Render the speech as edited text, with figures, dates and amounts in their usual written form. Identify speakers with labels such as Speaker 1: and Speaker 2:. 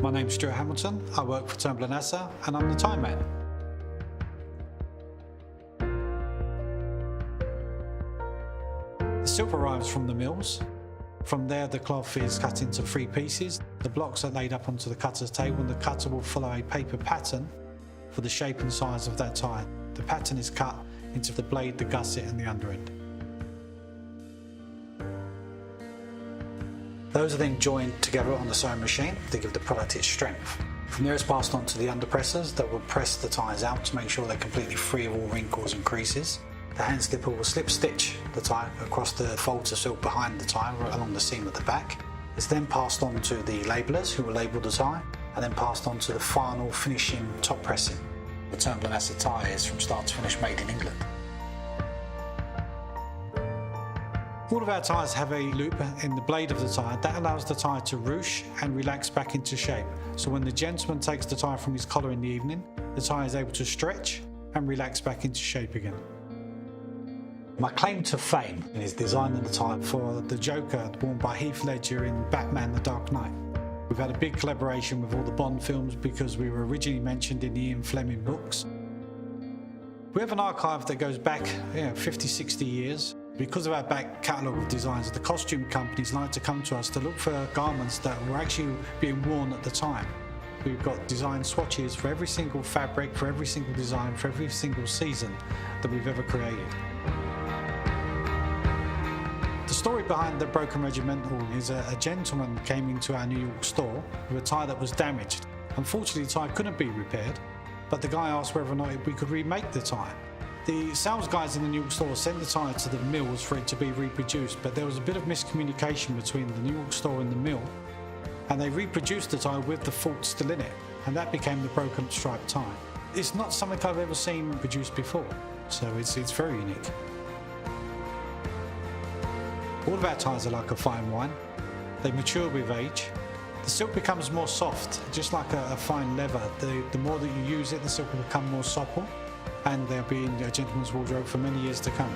Speaker 1: My name's Stuart Hamilton, I work for Turnbull & Asser and I'm the tie man. The silk arrives from the mills. From there the cloth is cut into 3 pieces. The blocks are laid up onto the cutter's table and the cutter will follow a paper pattern for the shape and size of that tie. The pattern is cut into the blade, the gusset and the under end. Those are then joined together on the sewing machine to give the product its strength. From there it's passed on to the underpressers that will press the ties out to make sure they're completely free of all wrinkles and creases. The hand slipper will slip stitch the tie across the folds of silk behind the tie along the seam at the back. It's then passed on to the labellers who will label the tie and then passed on to the final finishing top pressing. The Turnbull & Asser tie is from start to finish made in England. All of our ties have a loop in the blade of the tie that allows the tie to ruche and relax back into shape. So when the gentleman takes the tie from his collar in the evening, the tie is able to stretch and relax back into shape again. My claim to fame is designing the tie for the Joker worn by Heath Ledger in Batman: The Dark Knight. We've had a big collaboration with all the Bond films because we were originally mentioned in the Ian Fleming books. We have an archive that goes back 50, 60 years. Because of our back catalogue of designs, the costume companies like to come to us to look for garments that were actually being worn at the time. We've got design swatches for every single fabric, for every single design, for every single season that we've ever created. The story behind the Broken Regimental is a gentleman came into our New York store with a tie that was damaged. Unfortunately, the tie couldn't be repaired, but the guy asked whether or not we could remake the tie. The sales guys in the New York store sent the tie to the mills for it to be reproduced, but there was a bit of miscommunication between the New York store and the mill, and they reproduced the tie with the fault still in it, and that became the broken striped tie. It's not something I've ever seen produced before, so it's very unique. All of our ties are like a fine wine. They mature with age. The silk becomes more soft, just like a fine leather. The more that you use it, the silk will become more supple, and they'll be in a gentleman's wardrobe for many years to come.